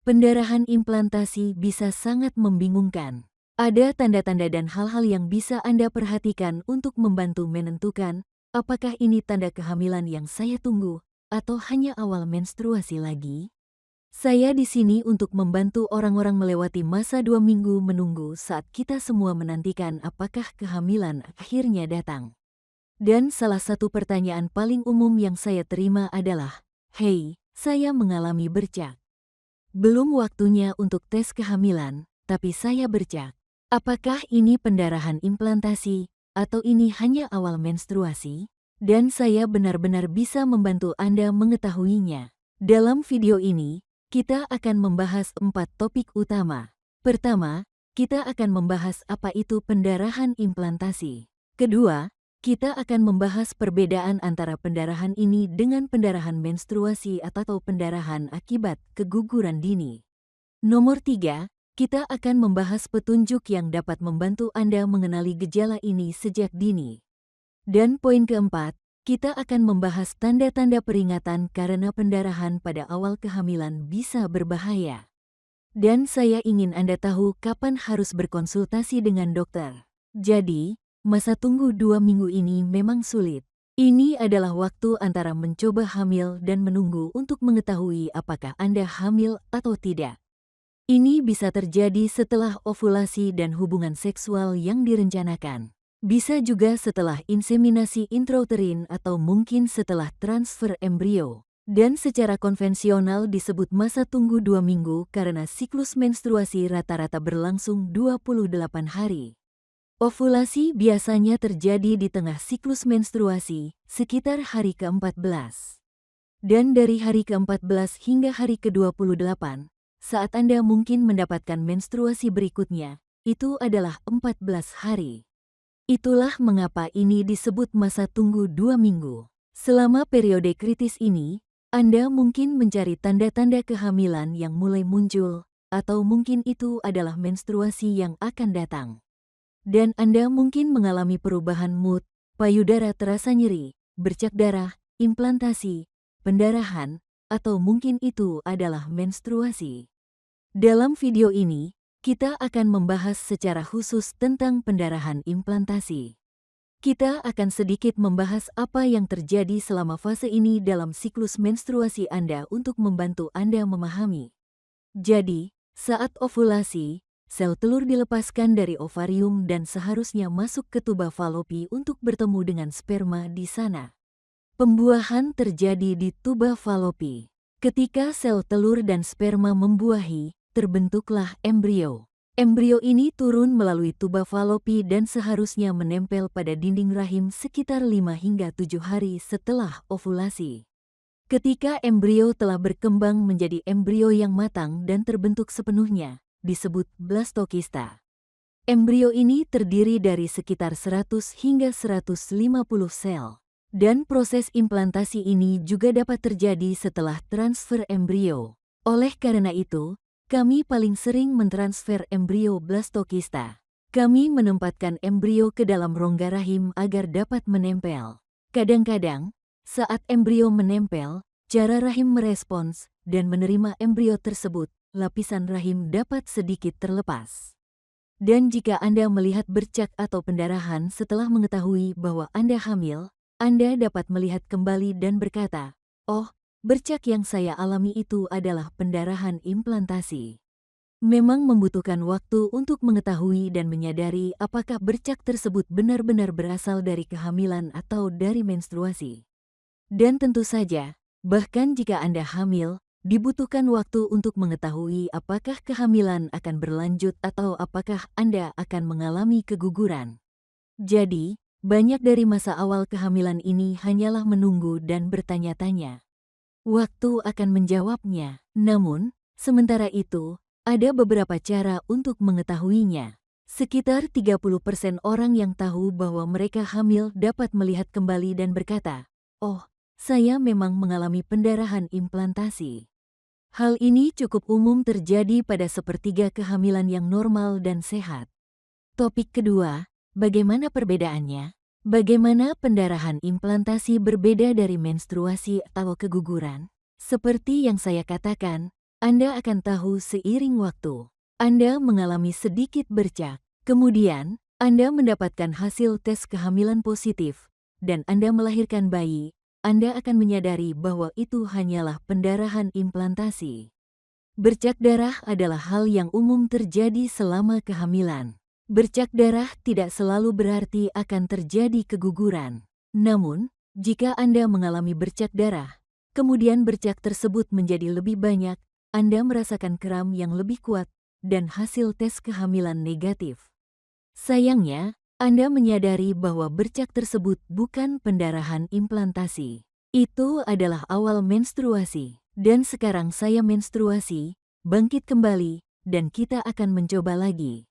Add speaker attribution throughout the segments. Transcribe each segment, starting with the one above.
Speaker 1: Pendarahan implantasi bisa sangat membingungkan. Ada tanda-tanda dan hal-hal yang bisa Anda perhatikan untuk membantu menentukan apakah ini tanda kehamilan yang saya tunggu atau hanya awal menstruasi lagi. Saya di sini untuk membantu orang-orang melewati masa 2 minggu menunggu saat kita semua menantikan apakah kehamilan akhirnya datang. Dan salah satu pertanyaan paling umum yang saya terima adalah, "Hei, saya mengalami bercak. Belum waktunya untuk tes kehamilan, tapi saya bercak. Apakah ini pendarahan implantasi, atau ini hanya awal menstruasi?" Dan saya benar-benar bisa membantu Anda mengetahuinya. Dalam video ini, kita akan membahas 4 topik utama. Pertama, kita akan membahas apa itu pendarahan implantasi. Kedua, kita akan membahas perbedaan antara pendarahan ini dengan pendarahan menstruasi atau pendarahan akibat keguguran dini. Nomor 3, kita akan membahas petunjuk yang dapat membantu Anda mengenali gejala ini sejak dini. Dan poin keempat, kita akan membahas tanda-tanda peringatan karena pendarahan pada awal kehamilan bisa berbahaya. Dan saya ingin Anda tahu kapan harus berkonsultasi dengan dokter. Jadi, masa tunggu 2 minggu ini memang sulit. Ini adalah waktu antara mencoba hamil dan menunggu untuk mengetahui apakah Anda hamil atau tidak. Ini bisa terjadi setelah ovulasi dan hubungan seksual yang direncanakan. Bisa juga setelah inseminasi intrauterin atau mungkin setelah transfer embrio. Dan secara konvensional disebut masa tunggu 2 minggu karena siklus menstruasi rata-rata berlangsung 28 hari. Ovulasi biasanya terjadi di tengah siklus menstruasi, sekitar hari ke-14. Dan dari hari ke-14 hingga hari ke-28, saat Anda mungkin mendapatkan menstruasi berikutnya, itu adalah 14 hari. Itulah mengapa ini disebut masa tunggu 2 minggu. Selama periode kritis ini, Anda mungkin mencari tanda-tanda kehamilan yang mulai muncul, atau mungkin itu adalah menstruasi yang akan datang. Dan Anda mungkin mengalami perubahan mood, payudara terasa nyeri, bercak darah, implantasi, pendarahan, atau mungkin itu adalah menstruasi. Dalam video ini, kita akan membahas secara khusus tentang pendarahan implantasi. Kita akan sedikit membahas apa yang terjadi selama fase ini dalam siklus menstruasi Anda untuk membantu Anda memahami. Jadi, saat ovulasi, sel telur dilepaskan dari ovarium dan seharusnya masuk ke tuba falopi untuk bertemu dengan sperma di sana. Pembuahan terjadi di tuba falopi. Ketika sel telur dan sperma membuahi, terbentuklah embrio. Embrio ini turun melalui tuba falopi dan seharusnya menempel pada dinding rahim sekitar 5 hingga 7 hari setelah ovulasi. Ketika embrio telah berkembang menjadi embrio yang matang dan terbentuk sepenuhnya, disebut blastokista. Embrio ini terdiri dari sekitar 100 hingga 150 sel. Dan proses implantasi ini juga dapat terjadi setelah transfer embrio. Oleh karena itu, kami paling sering mentransfer embrio blastokista. Kami menempatkan embrio ke dalam rongga rahim agar dapat menempel. Kadang-kadang, saat embrio menempel, cara rahim merespons dan menerima embrio tersebut, lapisan rahim dapat sedikit terlepas. Dan jika Anda melihat bercak atau pendarahan setelah mengetahui bahwa Anda hamil, Anda dapat melihat kembali dan berkata, "Oh, bercak yang saya alami itu adalah pendarahan implantasi." Memang membutuhkan waktu untuk mengetahui dan menyadari apakah bercak tersebut benar-benar berasal dari kehamilan atau dari menstruasi. Dan tentu saja, bahkan jika Anda hamil, dibutuhkan waktu untuk mengetahui apakah kehamilan akan berlanjut atau apakah Anda akan mengalami keguguran. Jadi, banyak dari masa awal kehamilan ini hanyalah menunggu dan bertanya-tanya. Waktu akan menjawabnya. Namun, sementara itu, ada beberapa cara untuk mengetahuinya. Sekitar 30% orang yang tahu bahwa mereka hamil dapat melihat kembali dan berkata, "Oh, saya memang mengalami pendarahan implantasi." Hal ini cukup umum terjadi pada sepertiga kehamilan yang normal dan sehat. Topik kedua, bagaimana perbedaannya? Bagaimana pendarahan implantasi berbeda dari menstruasi atau keguguran? Seperti yang saya katakan, Anda akan tahu seiring waktu. Anda mengalami sedikit bercak. Kemudian, Anda mendapatkan hasil tes kehamilan positif, dan Anda melahirkan bayi. Anda akan menyadari bahwa itu hanyalah pendarahan implantasi. Bercak darah adalah hal yang umum terjadi selama kehamilan. Bercak darah tidak selalu berarti akan terjadi keguguran. Namun, jika Anda mengalami bercak darah, kemudian bercak tersebut menjadi lebih banyak, Anda merasakan kram yang lebih kuat, dan hasil tes kehamilan negatif. Sayangnya, Anda menyadari bahwa bercak tersebut bukan pendarahan implantasi. Itu adalah awal menstruasi, dan sekarang saya menstruasi, bangkit kembali, dan kita akan mencoba lagi.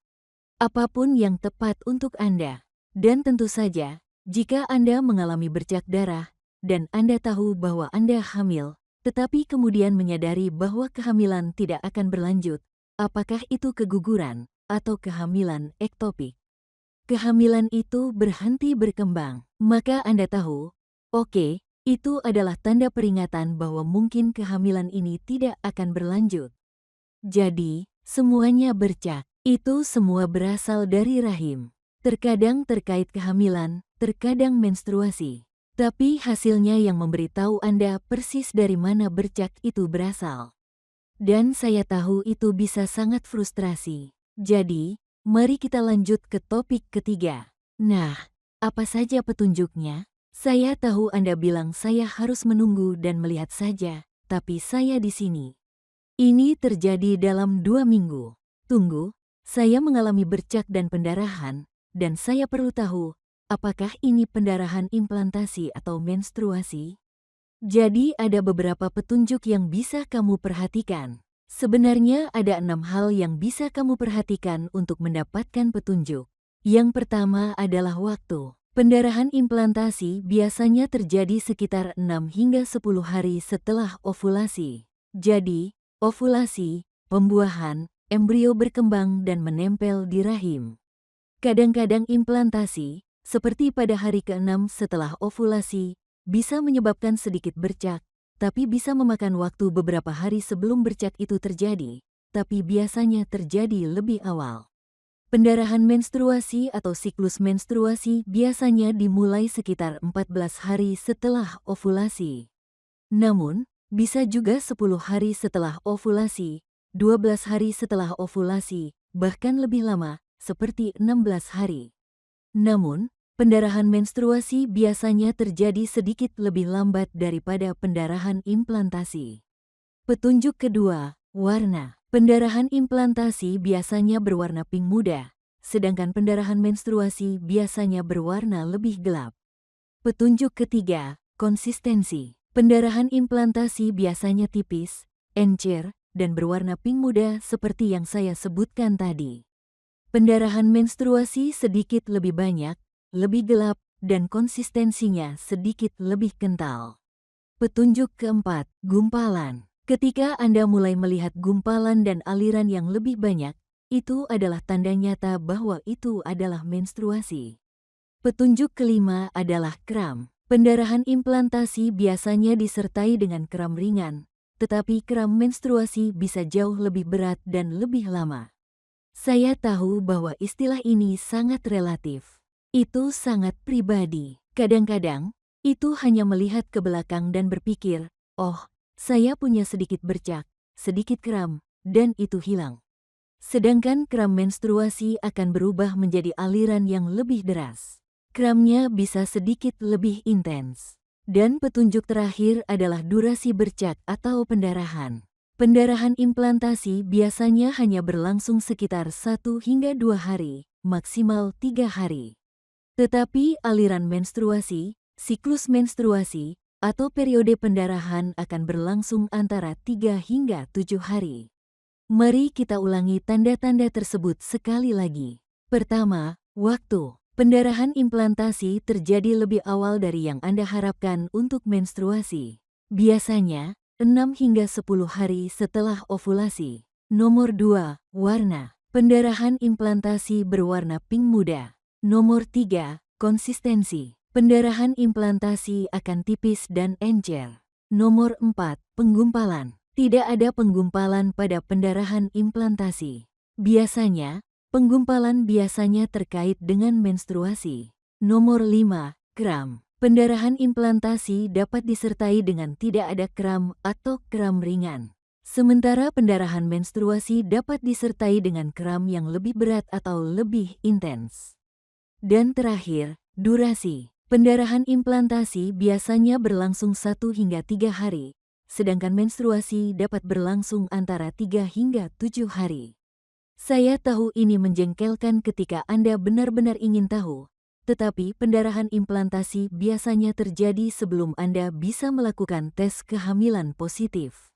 Speaker 1: Apapun yang tepat untuk Anda. Dan tentu saja, jika Anda mengalami bercak darah, dan Anda tahu bahwa Anda hamil, tetapi kemudian menyadari bahwa kehamilan tidak akan berlanjut, apakah itu keguguran atau kehamilan ektopik? Kehamilan itu berhenti berkembang, maka Anda tahu, oke, itu adalah tanda peringatan bahwa mungkin kehamilan ini tidak akan berlanjut. Jadi, semuanya bercak. Itu semua berasal dari rahim. Terkadang terkait kehamilan, terkadang menstruasi. Tapi hasilnya yang memberitahu Anda persis dari mana bercak itu berasal. Dan saya tahu itu bisa sangat frustrasi. Jadi, mari kita lanjut ke topik ketiga. Nah, apa saja petunjuknya? Saya tahu Anda bilang saya harus menunggu dan melihat saja, tapi saya di sini. Ini terjadi dalam 2 minggu. Tunggu, saya mengalami bercak dan pendarahan, dan saya perlu tahu, apakah ini pendarahan implantasi atau menstruasi? Jadi ada beberapa petunjuk yang bisa kamu perhatikan. Sebenarnya ada 6 hal yang bisa kamu perhatikan untuk mendapatkan petunjuk. Yang pertama adalah waktu. Pendarahan implantasi biasanya terjadi sekitar 6 hingga 10 hari setelah ovulasi. Jadi, ovulasi, pembuahan, embrio berkembang dan menempel di rahim. Kadang-kadang implantasi, seperti pada hari ke-6 setelah ovulasi, bisa menyebabkan sedikit bercak, tapi bisa memakan waktu beberapa hari sebelum bercak itu terjadi, tapi biasanya terjadi lebih awal. Pendarahan menstruasi atau siklus menstruasi biasanya dimulai sekitar 14 hari setelah ovulasi. Namun, bisa juga 10 hari setelah ovulasi, 12 hari setelah ovulasi, bahkan lebih lama, seperti 16 hari. Namun, pendarahan menstruasi biasanya terjadi sedikit lebih lambat daripada pendarahan implantasi. Petunjuk kedua, warna. Pendarahan implantasi biasanya berwarna pink muda, sedangkan pendarahan menstruasi biasanya berwarna lebih gelap. Petunjuk ketiga, konsistensi. Pendarahan implantasi biasanya tipis, encer, dan berwarna pink muda seperti yang saya sebutkan tadi. Pendarahan menstruasi sedikit lebih banyak, lebih gelap, dan konsistensinya sedikit lebih kental. Petunjuk keempat, gumpalan. Ketika Anda mulai melihat gumpalan dan aliran yang lebih banyak, itu adalah tanda nyata bahwa itu adalah menstruasi. Petunjuk kelima adalah kram. Pendarahan implantasi biasanya disertai dengan kram ringan, tetapi kram menstruasi bisa jauh lebih berat dan lebih lama. Saya tahu bahwa istilah ini sangat relatif. Itu sangat pribadi. Kadang-kadang, itu hanya melihat ke belakang dan berpikir, oh, saya punya sedikit bercak, sedikit kram, dan itu hilang. Sedangkan kram menstruasi akan berubah menjadi aliran yang lebih deras. Kramnya bisa sedikit lebih intens. Dan petunjuk terakhir adalah durasi bercak atau pendarahan. Pendarahan implantasi biasanya hanya berlangsung sekitar 1 hingga 2 hari, maksimal 3 hari. Tetapi aliran menstruasi, siklus menstruasi, atau periode pendarahan akan berlangsung antara 3 hingga 7 hari. Mari kita ulangi tanda-tanda tersebut sekali lagi. Pertama, waktu. Pendarahan implantasi terjadi lebih awal dari yang Anda harapkan untuk menstruasi. Biasanya, 6 hingga 10 hari setelah ovulasi. Nomor 2, warna. Pendarahan implantasi berwarna pink muda. Nomor 3, konsistensi. Pendarahan implantasi akan tipis dan encer. Nomor 4, penggumpalan. Tidak ada penggumpalan pada pendarahan implantasi. Biasanya, penggumpalan biasanya terkait dengan menstruasi. Nomor 5. Kram. Pendarahan implantasi dapat disertai dengan tidak ada kram atau kram ringan. Sementara pendarahan menstruasi dapat disertai dengan kram yang lebih berat atau lebih intens. Dan terakhir, durasi. Pendarahan implantasi biasanya berlangsung 1 hingga 3 hari, sedangkan menstruasi dapat berlangsung antara 3 hingga 7 hari. Saya tahu ini menjengkelkan ketika Anda benar-benar ingin tahu, tetapi pendarahan implantasi biasanya terjadi sebelum Anda bisa melakukan tes kehamilan positif.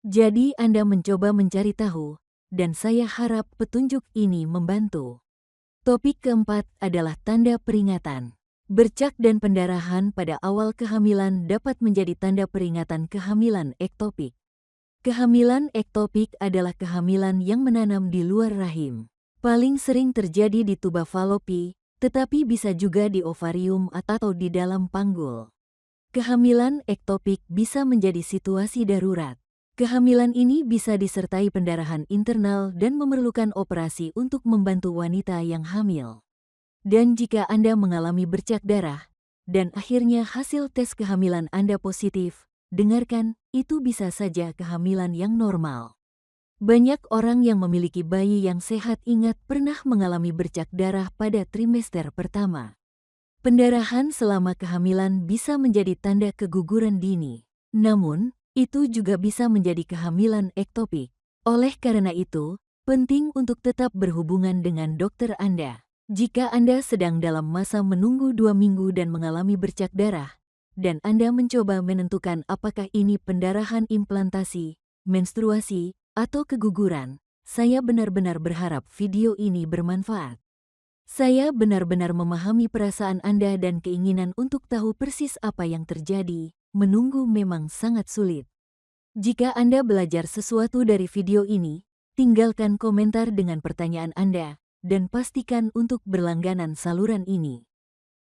Speaker 1: Jadi Anda mencoba mencari tahu, dan saya harap petunjuk ini membantu. Topik keempat adalah tanda peringatan. Bercak dan pendarahan pada awal kehamilan dapat menjadi tanda peringatan kehamilan ektopik. Kehamilan ektopik adalah kehamilan yang menanam di luar rahim. Paling sering terjadi di tuba falopi, tetapi bisa juga di ovarium atau di dalam panggul. Kehamilan ektopik bisa menjadi situasi darurat. Kehamilan ini bisa disertai pendarahan internal dan memerlukan operasi untuk membantu wanita yang hamil. Dan jika Anda mengalami bercak darah, dan akhirnya hasil tes kehamilan Anda positif, dengarkan, itu bisa saja kehamilan yang normal. Banyak orang yang memiliki bayi yang sehat ingat pernah mengalami bercak darah pada trimester pertama. Pendarahan selama kehamilan bisa menjadi tanda keguguran dini. Namun, itu juga bisa menjadi kehamilan ektopik. Oleh karena itu, penting untuk tetap berhubungan dengan dokter Anda. Jika Anda sedang dalam masa menunggu 2 minggu dan mengalami bercak darah, dan Anda mencoba menentukan apakah ini pendarahan implantasi, menstruasi, atau keguguran, saya benar-benar berharap video ini bermanfaat. Saya benar-benar memahami perasaan Anda dan keinginan untuk tahu persis apa yang terjadi. Menunggu memang sangat sulit. Jika Anda belajar sesuatu dari video ini, tinggalkan komentar dengan pertanyaan Anda, dan pastikan untuk berlangganan saluran ini.